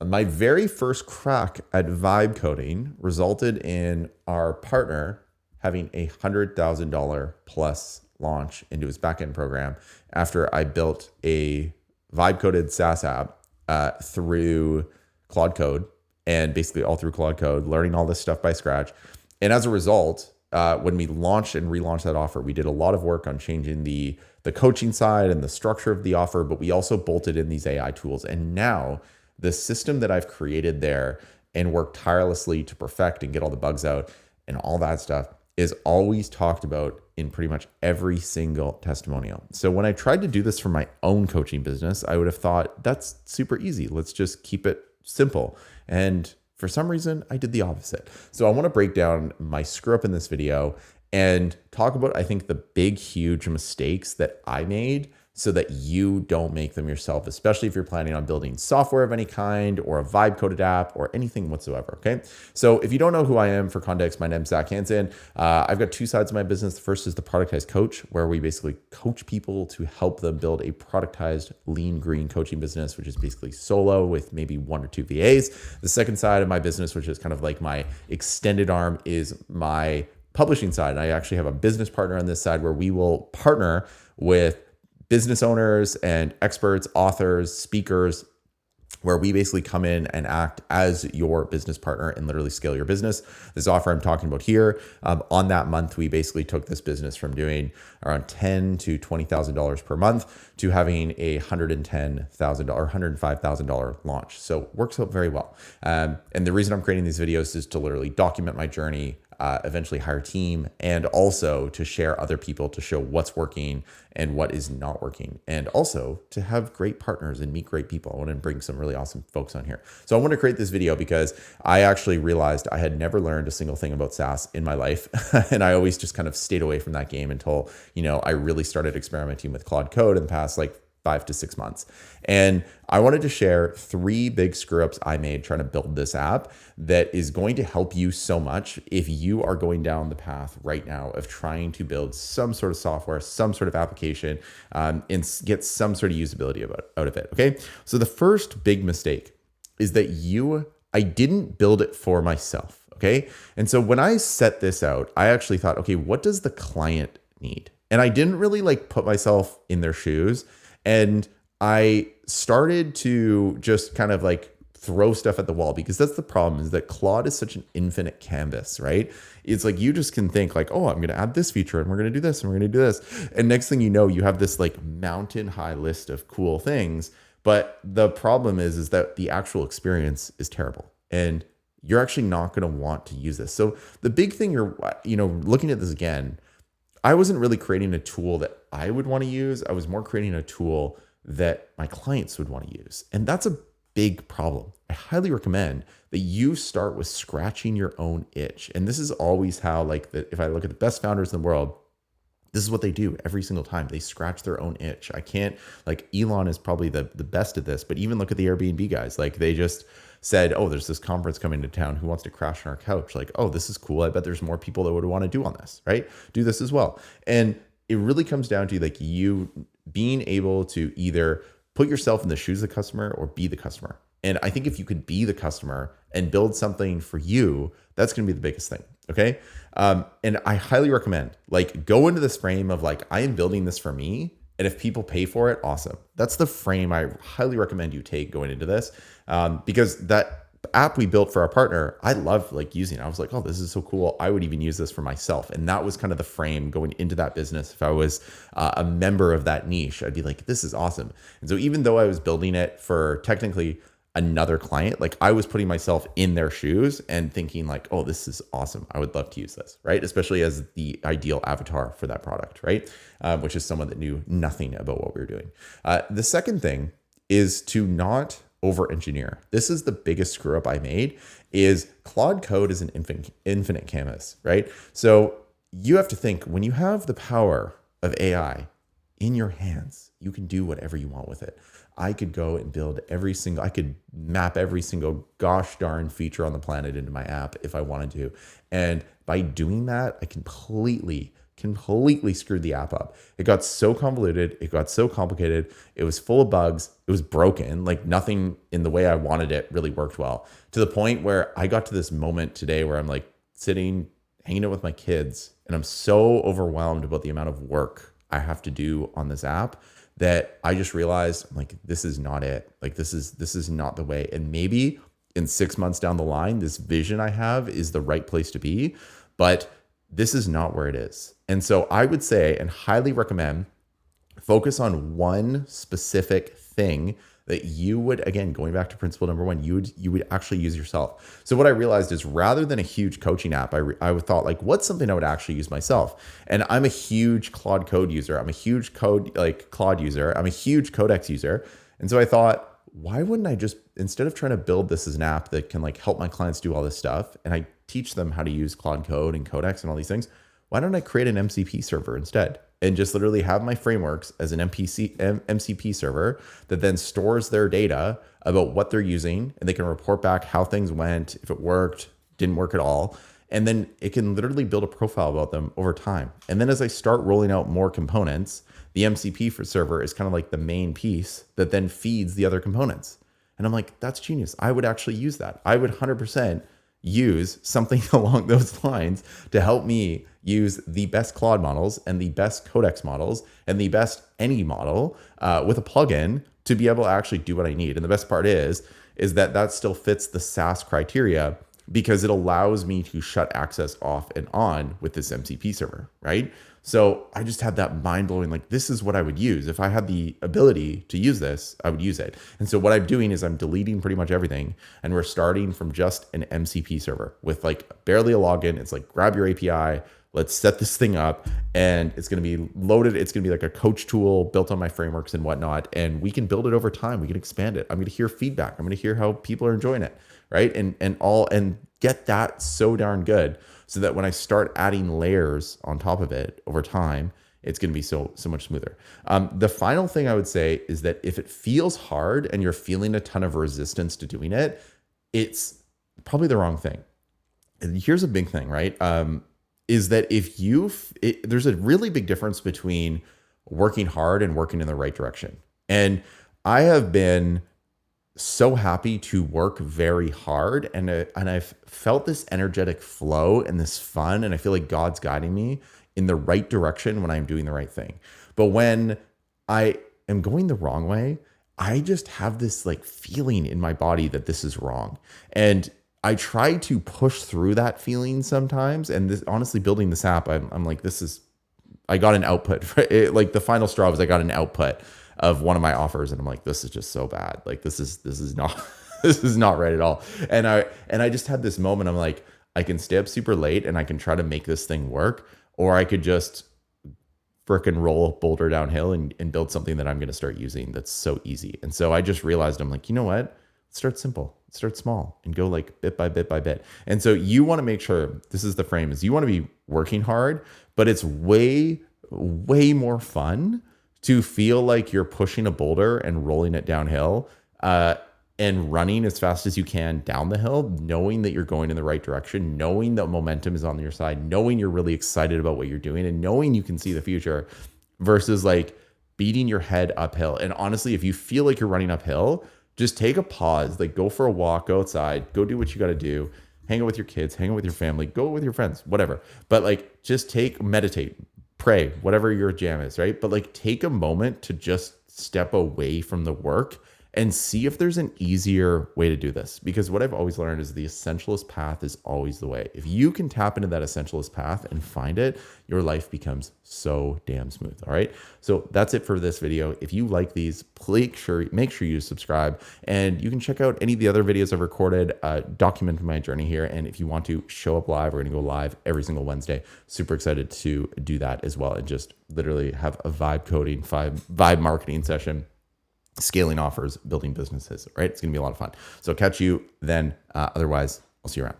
My very first crack at vibe coding resulted in our partner having $100,000 plus launch into his backend program after I built a vibe coded SaaS app through Claude Code, and basically all through Claude Code, learning all this stuff by scratch. And as a result, when we launched and relaunched that offer, we did a lot of work on changing the coaching side and the structure of the offer, but we also bolted in these AI tools. And now the system that I've created there and worked tirelessly to perfect and get all the bugs out and all that stuff is always talked about in pretty much every single testimonial. So when I tried to do this for my own coaching business, I would have thought that's super easy. Let's just keep it simple. And for some reason, I did the opposite. So I want to break down my screw up in this video and talk about, I think, the big, huge mistakes that I made so that you don't make them yourself, especially if you're planning on building software of any kind or a vibe coded app or anything whatsoever. Okay. So if you don't know who I am, for context, my name's Zac Hanson. I've got two sides of my business. The first is the productized coach, where we basically coach people to help them build a productized lean green coaching business, which is basically solo with maybe one or two VAs. The second side of my business, which is kind of like my extended arm, is my publishing side. And I actually have a business partner on this side where we will partner with business owners and experts, authors, speakers, where we basically come in and act as your business partner and literally scale your business. This offer I'm talking about here, on that month, we basically took this business from doing around $10,000 to $20,000 per month to having a $110,000 or $105,000 launch. So works out very well. And the reason I'm creating these videos is to literally document my journey, eventually hire a team, and also to share other people to show what's working and what is not working, and also to have great partners and meet great people. I want to bring some really awesome folks on here. So I want to create this video because I actually realized I had never learned a single thing about SaaS in my life. And I always just kind of stayed away from that game until, I really started experimenting with Claude Code in the past 5 to 6 months. And I wanted to share 3 big screw ups I made trying to build this app that is going to help you so much if you are going down the path right now of trying to build some sort of software, some sort of application, and get some sort of usability out of it. Okay. So the first big mistake is that I didn't build it for myself. Okay. And so when I set this out, I actually thought, okay, what does the client need? And I didn't really put myself in their shoes. And I started to just kind of throw stuff at the wall, because that's the problem, is that Claude is such an infinite canvas, right? It's you just can think oh, I'm going to add this feature and we're going to do this and we're going to do this. And next thing you know, you have this mountain high list of cool things. But the problem is that the actual experience is terrible and you're actually not going to want to use this. So the big thing looking at this again, I wasn't really creating a tool that I would want to use. I was more creating a tool that my clients would want to use. And that's a big problem. I highly recommend that you start with scratching your own itch. And this is always how, if I look at the best founders in the world, this is what they do every single time. They scratch their own itch. I can't, Elon is probably the best at this, but even look at the Airbnb guys. They just said, oh, there's this conference coming to town. Who wants to crash on our couch? Oh, this is cool. I bet there's more people that would want to do on this, right? Do this as well. And it really comes down to you being able to either put yourself in the shoes of the customer or be the customer. And I think if you could be the customer and build something for you, that's going to be the biggest thing. Okay. And I highly recommend go into this frame of I am building this for me. And if people pay for it, awesome. That's the frame I highly recommend you take going into this, because that app we built for our partner, I love using it. I was oh, this is so cool. I would even use this for myself. And that was kind of the frame going into that business. If I was a member of that niche, I'd be this is awesome. And so even though I was building it for technically another client, I was putting myself in their shoes and thinking oh, this is awesome. I would love to use this, right? Especially as the ideal avatar for that product, right? Which is someone that knew nothing about what we were doing. The second thing is to not over-engineer. This is the biggest screw up I made, is Claude Code is an infinite canvas, right? So you have to think, when you have the power of AI in your hands, you can do whatever you want with it. I could go and build I could map every single gosh darn feature on the planet into my app if I wanted to. And by doing that, I completely completely screwed the app up. It got so convoluted. It got so complicated. It was full of bugs. It was broken. Like nothing in the way I wanted it really worked well, to the point where I got to this moment today where I'm like sitting, hanging out with my kids, and I'm so overwhelmed about the amount of work I have to do on this app that I just realized, I'm like, this is not it. Like this is not the way. And maybe in 6 months down the line, this vision I have is the right place to be, but this is not where it is. And so I would say, and highly recommend, focus on one specific thing that you would, again, going back to principle number one, you would actually use yourself. So what I realized is, rather than a huge coaching app, I thought, like, what's something I would actually use myself? And I'm a huge Claude Code user. I'm a huge Claude user. I'm a huge Codex user. And so I thought, why wouldn't I just, instead of trying to build this as an app that can like help my clients do all this stuff, and I teach them how to use Claude Code and Codex and all these things, why don't I create an MCP server instead? And just literally have my frameworks as an MCP server that then stores their data about what they're using, and they can report back how things went, if it worked, didn't work at all. And then it can literally build a profile about them over time. And then as I start rolling out more components, the MCP server is kind of like the main piece that then feeds the other components. And I'm like, that's genius. I would actually use that. I would 100% use something along those lines to help me use the best Claude models and the best Codex models and the best any model with a plugin to be able to actually do what I need. And the best part is that still fits the SaaS criteria, because it allows me to shut access off and on with this MCP server, right? So I just had that mind blowing, like, this is what I would use. If I had the ability to use this, I would use it. And so what I'm doing is I'm deleting pretty much everything, and we're starting from just an MCP server with like barely a login. It's like, grab your API, let's set this thing up, and it's going to be loaded. It's going to be like a coach tool built on my frameworks and whatnot. And we can build it over time. We can expand it. I'm going to hear feedback. I'm going to hear how people are enjoying it, right? And get that so darn good, so that when I start adding layers on top of it over time, it's going to be so much smoother. The final thing I would say is that if it feels hard and you're feeling a ton of resistance to doing it, it's probably the wrong thing. And here's a big thing, right? Is that if there's a really big difference between working hard and working in the right direction. And I have been so happy to work very hard, and I've felt this energetic flow and this fun, and I feel like God's guiding me in the right direction when I'm doing the right thing. But when I am going the wrong way, I just have this like feeling in my body that this is wrong. And I try to push through that feeling sometimes. And this, honestly, building this app, I'm like, I got an output. Like the final straw was I got an output of one of my offers, and I'm like, this is just so bad. Like this is not this is not right at all. And I just had this moment. I'm like, I can stay up super late and I can try to make this thing work, or I could just frickin' roll a boulder downhill and build something that I'm going to start using that's so easy. And so I just realized, I'm like, you know what? Let's start simple. Let's start small and go like bit by bit by bit. And so you want to make sure, this is the frame, is you want to be working hard, but it's way, way more fun to feel like you're pushing a boulder and rolling it downhill and running as fast as you can down the hill, knowing that you're going in the right direction, knowing that momentum is on your side, knowing you're really excited about what you're doing, and knowing you can see the future, versus like beating your head uphill. And honestly, if you feel like you're running uphill, just take a pause, like go for a walk, go outside, go do what you got to do, hang out with your kids, hang out with your family, go with your friends, whatever. But like just meditate, pray, whatever your jam is, right? But like take a moment to just step away from the work and see if there's an easier way to do this. Because what I've always learned is the essentialist path is always the way. If you can tap into that essentialist path and find it, your life becomes so damn smooth. All right. So that's it for this video. If you like these, make sure you subscribe, and you can check out any of the other videos I've recorded, documenting my journey here. And if you want to show up live, we're going to go live every single Wednesday. Super excited to do that as well, and just literally have a vibe marketing session, scaling offers, building businesses, right? It's going to be a lot of fun. So catch you then. Otherwise, I'll see you around.